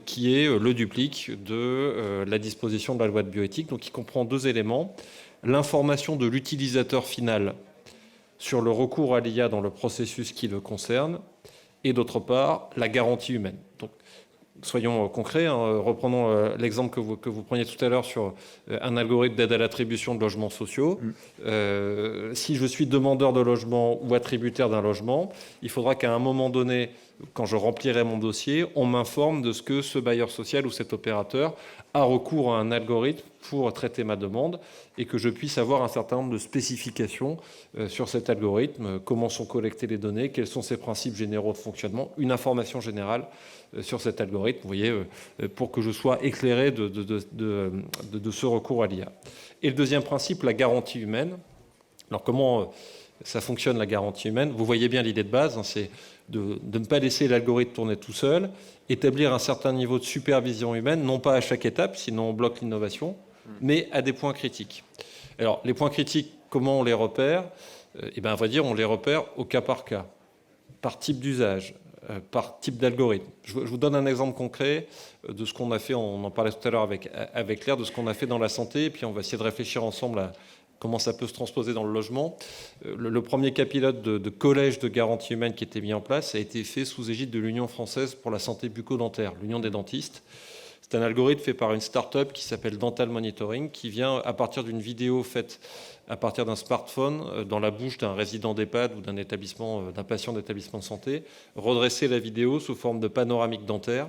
qui est le duplique de la disposition de la loi de bioéthique, donc qui comprend 2 éléments. L'information de l'utilisateur final sur le recours à l'IA dans le processus qui le concerne, et d'autre part, la garantie humaine. Donc, soyons concrets, reprenons l'exemple que vous preniez tout à l'heure sur un algorithme d'aide à l'attribution de logements sociaux. Si je suis demandeur de logement ou attributaire d'un logement, il faudra qu'à un moment donné, quand je remplirai mon dossier, on m'informe de ce que ce bailleur social ou cet opérateur a recours à un algorithme pour traiter ma demande et que je puisse avoir un certain nombre de spécifications sur cet algorithme, comment sont collectées les données, quels sont ses principes généraux de fonctionnement, une information générale sur cet algorithme, vous voyez, pour que je sois éclairé de ce recours à l'IA. Et le deuxième principe, la garantie humaine. Alors comment ça fonctionne, la garantie humaine? Vous voyez bien l'idée de base, c'est de ne pas laisser l'algorithme tourner tout seul, établir un certain niveau de supervision humaine, non pas à chaque étape, sinon on bloque l'innovation, mais à des points critiques. Alors, les points critiques, comment on les repère? Eh bien, à vrai dire, on les repère au cas, par type d'usage, par type d'algorithme. Je vous donne un exemple concret de ce qu'on a fait, on en parlait tout à l'heure avec Claire, de ce qu'on a fait dans la santé, et puis on va essayer de réfléchir ensemble à comment ça peut se transposer dans le logement. Le premier cas pilote de collège de garantie humaine qui était mis en place a été fait sous égide de l'Union française pour la santé bucco-dentaire, l'Union des dentistes. C'est un algorithme fait par une start-up qui s'appelle Dental Monitoring, qui vient, à partir d'une vidéo faite à partir d'un smartphone dans la bouche d'un résident d'EHPAD ou d'un patient d'établissement de santé, redresser la vidéo sous forme de panoramique dentaire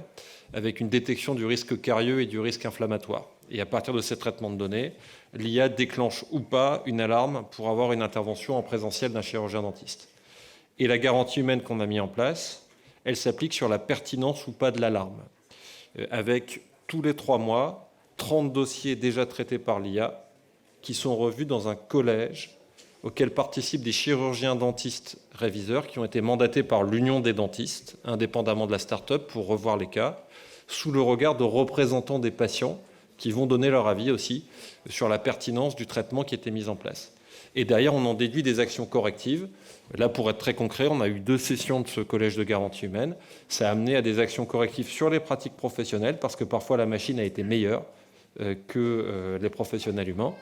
avec une détection du risque carieux et du risque inflammatoire. Et à partir de ces traitements de données, l'IA déclenche ou pas une alarme pour avoir une intervention en présentiel d'un chirurgien dentiste. Et la garantie humaine qu'on a mis en place, elle s'applique sur la pertinence ou pas de l'alarme. Avec tous les 3 mois, 30 dossiers déjà traités par l'IA qui sont revus dans un collège auquel participent des chirurgiens dentistes réviseurs qui ont été mandatés par l'Union des dentistes, indépendamment de la start-up, pour revoir les cas, sous le regard de représentants des patients qui vont donner leur avis aussi sur la pertinence du traitement qui était mis en place. Et derrière, on en déduit des actions correctives. Là, pour être très concret, on a eu 2 sessions de ce collège de garantie humaine. Ça a amené à des actions correctives sur les pratiques professionnelles, parce que parfois la machine a été meilleure que les professionnels humains.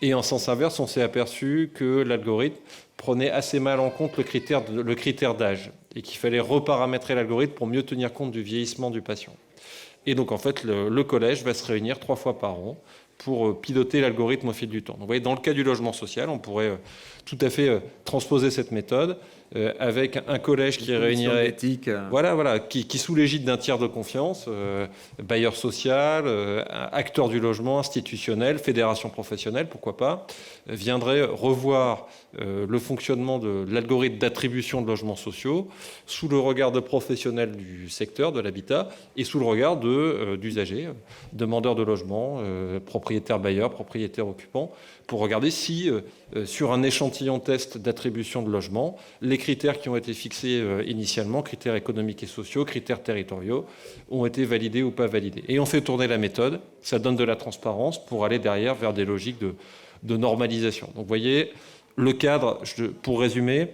Et en sens inverse, on s'est aperçu que l'algorithme prenait assez mal en compte le critère d'âge et qu'il fallait reparamétrer l'algorithme pour mieux tenir compte du vieillissement du patient. Et donc, en fait, le collège va se réunir 3 fois par an pour piloter l'algorithme au fil du temps. Donc, vous voyez, dans le cas du logement social, on pourrait tout à fait transposer cette méthode avec un collège qui réunirait... Voilà, qui sous l'égide d'un tiers de confiance, bailleur social, acteur du logement, institutionnel, fédération professionnelle, pourquoi pas, viendrait revoir le fonctionnement de l'algorithme d'attribution de logements sociaux sous le regard de professionnels du secteur de l'habitat et sous le regard d'usagers, demandeurs de logement, propriétaires bailleurs, propriétaires occupants, pour regarder si, sur un échantillon test d'attribution de logement, les critères qui ont été fixés initialement, critères économiques et sociaux, critères territoriaux, ont été validés ou pas validés. Et on fait tourner la méthode, ça donne de la transparence pour aller derrière vers des logiques de normalisation. Donc vous voyez, le cadre, pour résumer,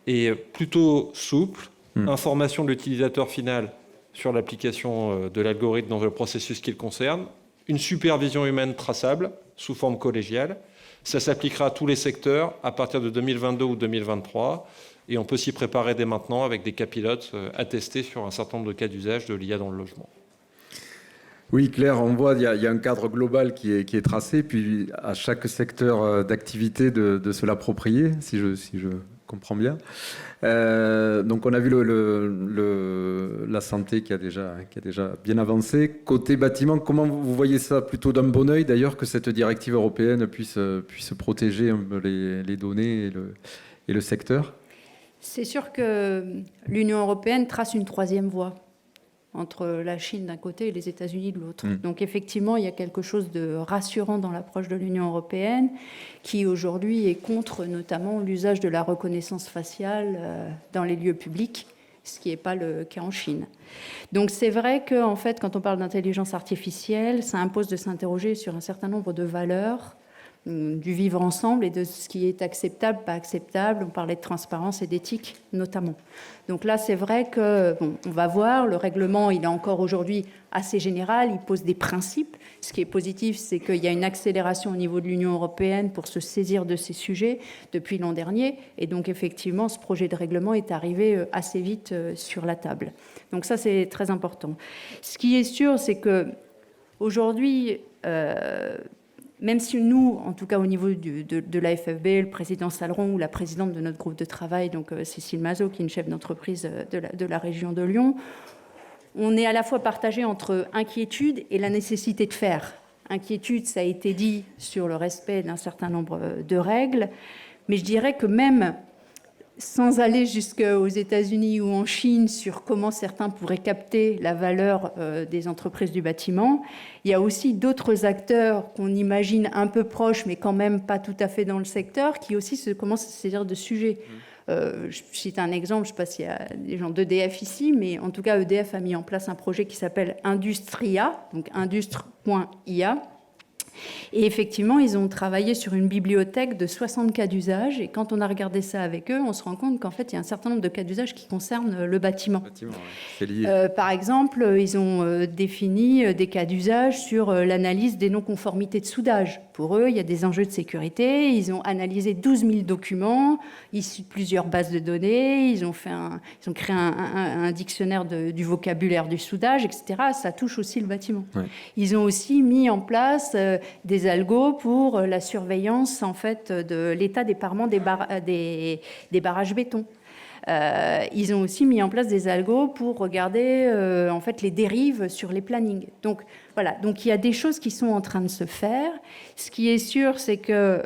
est plutôt souple. Information de l'utilisateur final sur l'application de l'algorithme dans le processus qu'il concerne. Une supervision humaine traçable sous forme collégiale. Ça s'appliquera à tous les secteurs à partir de 2022 ou 2023. Et on peut s'y préparer dès maintenant avec des cas pilotes à tester sur un certain nombre de cas d'usage de l'IA dans le logement. Oui, Claire, on voit il y a un cadre global qui est tracé, puis à chaque secteur d'activité de se l'approprier, si je comprends bien. Donc on a vu la santé qui a déjà bien avancé. Côté bâtiment, comment vous voyez ça? Plutôt d'un bon œil d'ailleurs que cette directive européenne puisse protéger un peu les données et le secteur? C'est sûr que l'Union européenne trace une troisième voie entre la Chine d'un côté et les États-Unis de l'autre. Donc effectivement, il y a quelque chose de rassurant dans l'approche de l'Union européenne qui aujourd'hui est contre notamment l'usage de la reconnaissance faciale dans les lieux publics, ce qui n'est pas le cas en Chine. Donc c'est vrai que en fait, quand on parle d'intelligence artificielle, ça impose de s'interroger sur un certain nombre de valeurs du vivre ensemble et de ce qui est acceptable, pas acceptable. On parlait de transparence et d'éthique notamment. Donc là, c'est vrai que, on va voir, le règlement, il est encore aujourd'hui assez général, il pose des principes. Ce qui est positif, c'est qu'il y a une accélération au niveau de l'Union européenne pour se saisir de ces sujets depuis l'an dernier. Et donc, effectivement, ce projet de règlement est arrivé assez vite sur la table. Donc ça, c'est très important. Ce qui est sûr, c'est que aujourd'hui, même si nous, en tout cas au niveau de la FFB, le président Saleron ou la présidente de notre groupe de travail, donc Cécile Mazot, qui est une chef d'entreprise de la région de Lyon, on est à la fois partagé entre inquiétude et la nécessité de faire. Inquiétude, ça a été dit, sur le respect d'un certain nombre de règles, mais je dirais que même sans aller jusqu'aux États-Unis ou en Chine sur comment certains pourraient capter la valeur des entreprises du bâtiment, il y a aussi d'autres acteurs qu'on imagine un peu proches, mais quand même pas tout à fait dans le secteur, qui aussi commencent à se saisir de sujets. Je cite un exemple, je ne sais pas s'il y a des gens d'EDF ici, mais en tout cas, EDF a mis en place un projet qui s'appelle Industria, donc industre.ia. Et effectivement, ils ont travaillé sur une bibliothèque de 60 cas d'usage. Et quand on a regardé ça avec eux, on se rend compte qu'en fait, il y a un certain nombre de cas d'usage qui concernent le bâtiment. C'est lié. Par exemple, ils ont défini des cas d'usage sur l'analyse des non-conformités de soudage. Pour eux, il y a des enjeux de sécurité. Ils ont analysé 12 000 documents issus de plusieurs bases de données. Ils ont créé un dictionnaire du vocabulaire du soudage, etc. Ça touche aussi le bâtiment. Ouais. Ils ont aussi mis en place des algos pour la surveillance en fait de l'état d'éparement des barrages béton. Ils ont aussi mis en place des algos pour regarder en fait les dérives sur les plannings. Donc voilà, donc il y a des choses qui sont en train de se faire. Ce qui est sûr, c'est que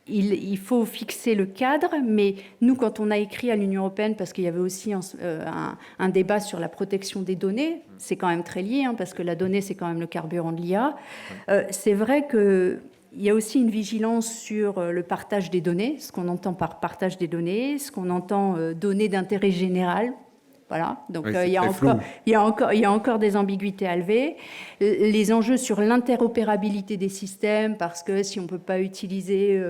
il faut fixer le cadre, mais nous, quand on a écrit à l'Union européenne, parce qu'il y avait aussi un débat sur la protection des données, c'est quand même très lié, parce que la donnée, c'est quand même le carburant de l'IA, c'est vrai qu'il y a aussi une vigilance sur le partage des données, ce qu'on entend par partage des données, ce qu'on entend données d'intérêt général. Voilà, donc oui, il y a encore des ambiguïtés à lever. Les enjeux sur l'interopérabilité des systèmes, parce que si on ne peut pas utiliser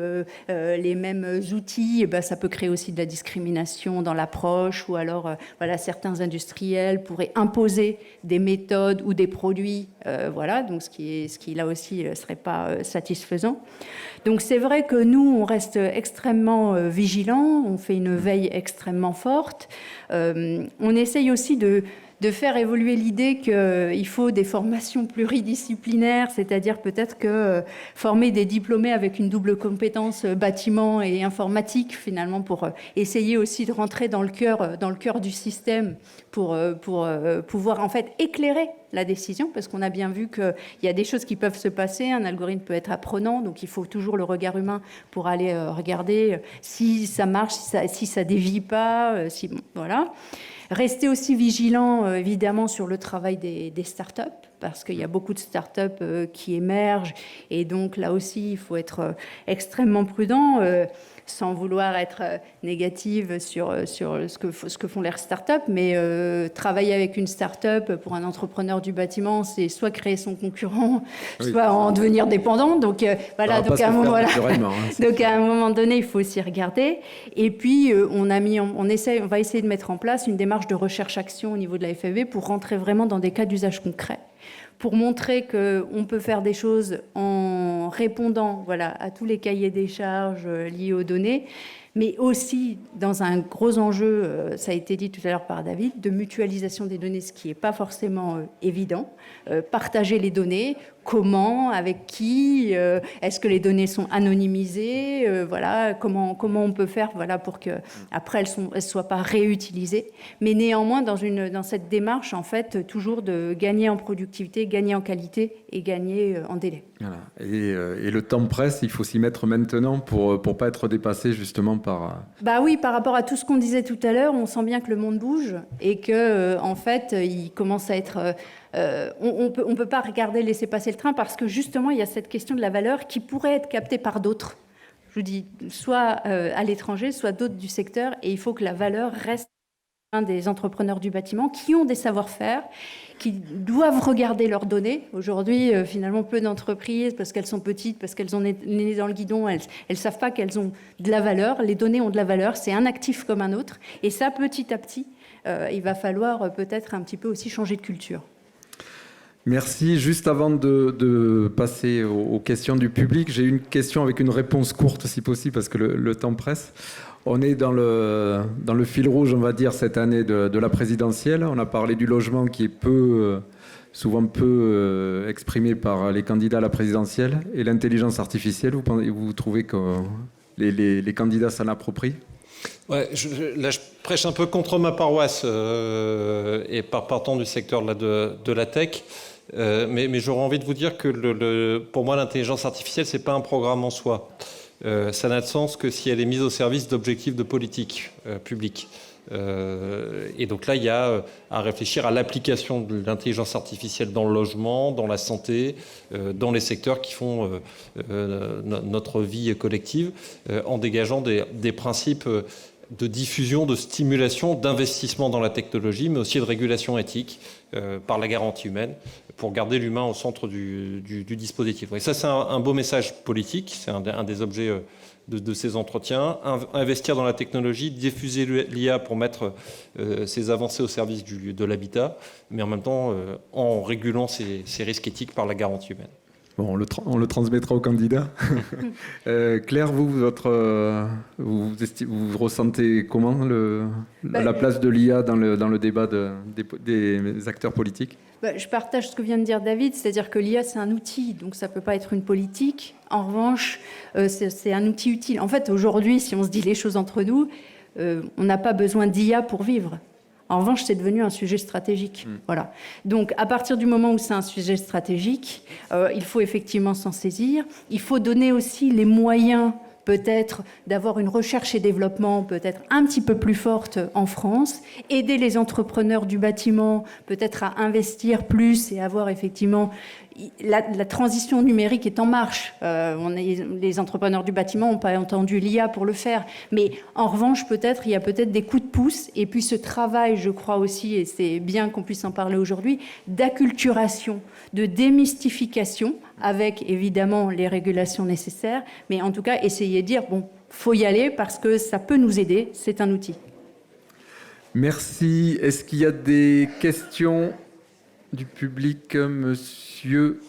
les mêmes outils, ça peut créer aussi de la discrimination dans l'approche, ou alors certains industriels pourraient imposer des méthodes ou des produits, donc ce qui là aussi ne serait pas satisfaisant. Donc c'est vrai que nous, on reste extrêmement vigilants, on fait une veille extrêmement forte. On essaye aussi de de faire évoluer l'idée qu'il faut des formations pluridisciplinaires, c'est-à-dire peut-être que former des diplômés avec une double compétence bâtiment et informatique, finalement, pour essayer aussi de rentrer dans le cœur du système, pour pouvoir en fait éclairer la décision, parce qu'on a bien vu qu'il y a des choses qui peuvent se passer, un algorithme peut être apprenant, donc il faut toujours le regard humain pour aller regarder si ça marche, si ça dévie pas, voilà. Rester aussi vigilant, évidemment, sur le travail des startups, parce qu'il y a beaucoup de startups qui émergent, et donc là aussi, il faut être extrêmement prudent, sans vouloir être négative sur ce que font les startups, mais travailler avec une startup pour un entrepreneur du bâtiment, c'est soit créer son concurrent, soit en devenir dépendant. Donc voilà, donc à un moment donné, il faut aussi regarder. Et puis on va essayer de mettre en place une démarche de recherche-action au niveau de la FFV pour rentrer vraiment dans des cas d'usage concret, pour montrer qu'on peut faire des choses en répondant à tous les cahiers des charges liés aux données, mais aussi dans un gros enjeu, ça a été dit tout à l'heure par David, de mutualisation des données, ce qui n'est pas forcément évident. Partager les données, comment, avec qui, est-ce que les données sont anonymisées, comment on peut faire pour que après elles soient pas réutilisées, mais néanmoins dans cette démarche en fait toujours de gagner en productivité, gagner en qualité et gagner en délai. Voilà. Et le temps presse, il faut s'y mettre maintenant pour pas être dépassé justement par... Bah oui, par rapport à tout ce qu'on disait tout à l'heure, on sent bien que le monde bouge et que en fait il commence à être... on peut pas regarder, laisser passer le train parce que justement il y a cette question de la valeur qui pourrait être captée par d'autres. Je vous dis, soit à l'étranger, soit d'autres du secteur, et il faut que la valeur reste un des entrepreneurs du bâtiment qui ont des savoir-faire, qui doivent regarder leurs données. Aujourd'hui, finalement, peu d'entreprises, parce qu'elles sont petites, parce qu'elles ont le nez dans le guidon, elles ne savent pas qu'elles ont de la valeur. Les données ont de la valeur, c'est un actif comme un autre. Et ça, petit à petit, il va falloir peut-être un petit peu aussi changer de culture. Merci. Juste avant de passer aux questions du public, j'ai une question avec une réponse courte, si possible, parce que le temps presse. On est dans le fil rouge, on va dire, cette année de la présidentielle. On a parlé du logement qui est souvent peu exprimé par les candidats à la présidentielle. Et l'intelligence artificielle, vous trouvez que les candidats s'en approprient ? Ouais, là, je prêche un peu contre ma paroisse et partant du secteur de la tech. Mais j'aurais envie de vous dire que pour moi, l'intelligence artificielle, c'est pas un programme en soi. Ça n'a de sens que si elle est mise au service d'objectifs de politique publique. Et donc là, il y a à réfléchir à l'application de l'intelligence artificielle dans le logement, dans la santé, dans les secteurs qui font notre vie collective, en dégageant des principes de diffusion, de stimulation, d'investissement dans la technologie, mais aussi de régulation éthique par la garantie humaine, pour garder l'humain au centre du dispositif. Et ça, c'est un beau message politique, c'est un des objets de ces entretiens. Investir dans la technologie, diffuser l'IA pour mettre ces avancées au service de l'habitat, mais en même temps en régulant ces risques éthiques par la garantie humaine. Bon, on le transmettra aux candidats. Claire, vous ressentez comment la place de l'IA dans le débat des acteurs politiques ? Je partage ce que vient de dire David, c'est-à-dire que l'IA, c'est un outil, donc ça ne peut pas être une politique. En revanche, c'est un outil utile. En fait, aujourd'hui, si on se dit les choses entre nous, on n'a pas besoin d'IA pour vivre. En revanche, c'est devenu un sujet stratégique. Voilà. Donc, à partir du moment où c'est un sujet stratégique, il faut effectivement s'en saisir. Il faut donner aussi les moyens, peut-être, d'avoir une recherche et développement peut-être un petit peu plus forte en France, aider les entrepreneurs du bâtiment peut-être à investir plus et avoir effectivement... La transition numérique est en marche. Les entrepreneurs du bâtiment n'ont pas entendu l'IA pour le faire. Mais en revanche, il y a peut-être des coups de pouce. Et puis ce travail, je crois aussi, et c'est bien qu'on puisse en parler aujourd'hui, d'acculturation, de démystification, avec évidemment les régulations nécessaires. Mais en tout cas, essayer de dire, faut y aller parce que ça peut nous aider. C'est un outil. Merci. Est-ce qu'il y a des questions du public, monsieur?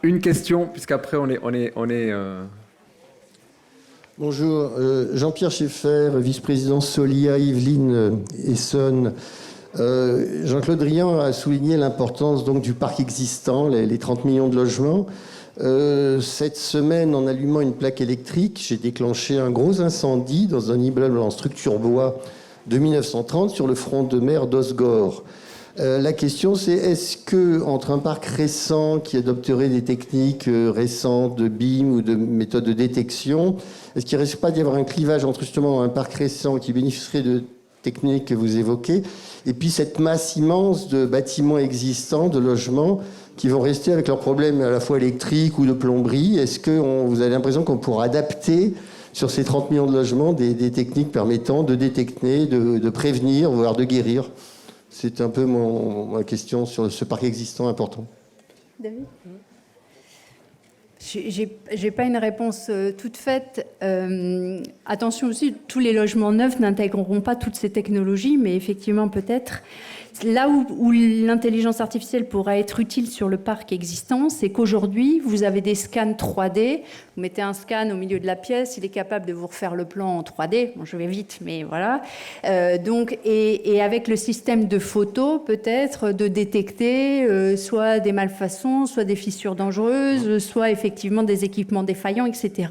Une question, puisqu'après on est Bonjour, Jean-Pierre Schaeffer, vice-président Solia, Yvelines, Essonne. Jean-Claude Drian a souligné l'importance donc du parc existant, les 30 millions de logements. Cette semaine, en allumant une plaque électrique, j'ai déclenché un gros incendie dans un immeuble en structure bois de 1930 sur le front de mer d'Osgore. La question, c'est est-ce que entre un parc récent qui adopterait des techniques récentes de BIM ou de méthodes de détection, est-ce qu'il ne risque pas d'y avoir un clivage entre justement un parc récent qui bénéficierait de techniques que vous évoquez et puis cette masse immense de bâtiments existants, de logements qui vont rester avec leurs problèmes à la fois électriques ou de plomberie? Est-ce que vous avez l'impression qu'on pourra adapter sur ces 30 millions de logements des techniques permettant de détecter, de prévenir, voire de guérir? C'est un peu ma question sur ce parc existant important. David ? J'ai pas une réponse toute faite. Attention aussi, tous les logements neufs n'intégreront pas toutes ces technologies, mais effectivement peut-être. Là où l'intelligence artificielle pourra être utile sur le parc existant, c'est qu'aujourd'hui, vous avez des scans 3D. Vous mettez un scan au milieu de la pièce, il est capable de vous refaire le plan en 3D. Bon, je vais vite, mais voilà. Et avec le système de photos, peut-être, de détecter soit des malfaçons, soit des fissures dangereuses, soit effectivement des équipements défaillants, etc.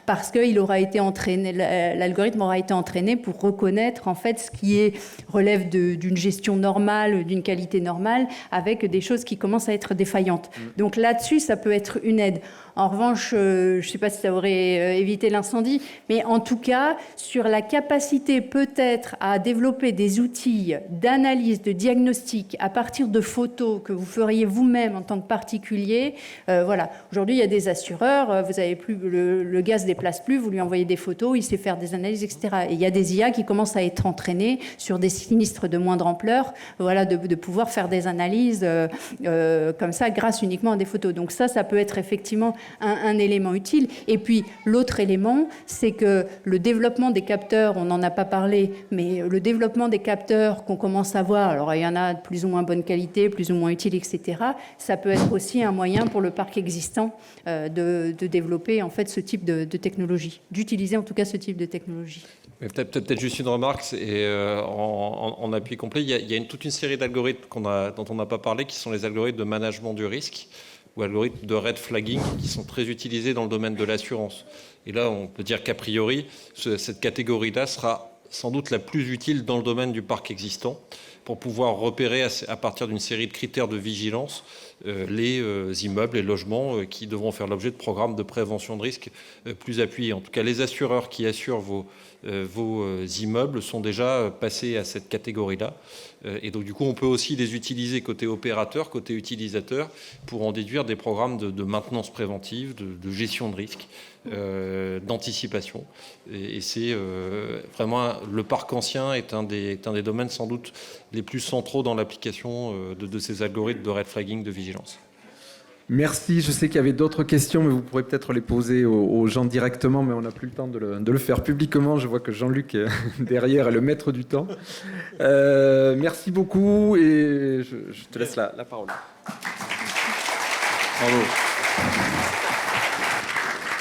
Parce qu'il aura été entraîné, l'algorithme aura été entraîné pour reconnaître en fait ce qui relève d'une gestion normale, d'une qualité normale, avec des choses qui commencent à être défaillantes. Donc là-dessus, ça peut être une aide. En revanche, je ne sais pas si ça aurait évité l'incendie, mais en tout cas, sur la capacité peut-être à développer des outils d'analyse, de diagnostic à partir de photos que vous feriez vous-même en tant que particulier. Voilà. Aujourd'hui, il y a des assureurs, vous avez plus, le gars se déplace plus, vous lui envoyez des photos, il sait faire des analyses, etc. Et il y a des IA qui commencent à être entraînés sur des sinistres de moindre ampleur, voilà, de pouvoir faire des analyses comme ça grâce uniquement à des photos. Donc ça peut être effectivement un élément utile. Et puis l'autre élément, c'est que le développement des capteurs, on n'en a pas parlé, mais le développement des capteurs qu'on commence à voir, alors il y en a de plus ou moins bonne qualité, plus ou moins utiles, etc. Ça peut être aussi un moyen pour le parc existant de développer en fait ce type de technologie, d'utiliser en tout cas ce type de technologie. Peut-être juste une remarque, en appui complet, il y a toute une série d'algorithmes dont on n'a pas parlé, qui sont les algorithmes de management du risque, ou algorithmes de red flagging, qui sont très utilisés dans le domaine de l'assurance. Et là, on peut dire qu'a priori, cette catégorie-là sera sans doute la plus utile dans le domaine du parc existant, pour pouvoir repérer à partir d'une série de critères de vigilance les immeubles, les logements qui devront faire l'objet de programmes de prévention de risque plus appuyés. En tout cas, les assureurs qui assurent vos immeubles sont déjà passés à cette catégorie-là. Et donc, du coup, on peut aussi les utiliser côté opérateur, côté utilisateur, pour en déduire des programmes de maintenance préventive, de gestion de risque, d'anticipation. Et c'est vraiment le parc ancien est un des domaines sans doute les plus centraux dans l'application de ces algorithmes de red flagging de vigilance. Merci, je sais qu'il y avait d'autres questions, mais vous pourrez peut-être les poser aux gens directement, mais on n'a plus le temps de le faire publiquement. Je vois que Jean-Luc derrière est le maître du temps. Merci beaucoup et je te laisse la parole. Bravo.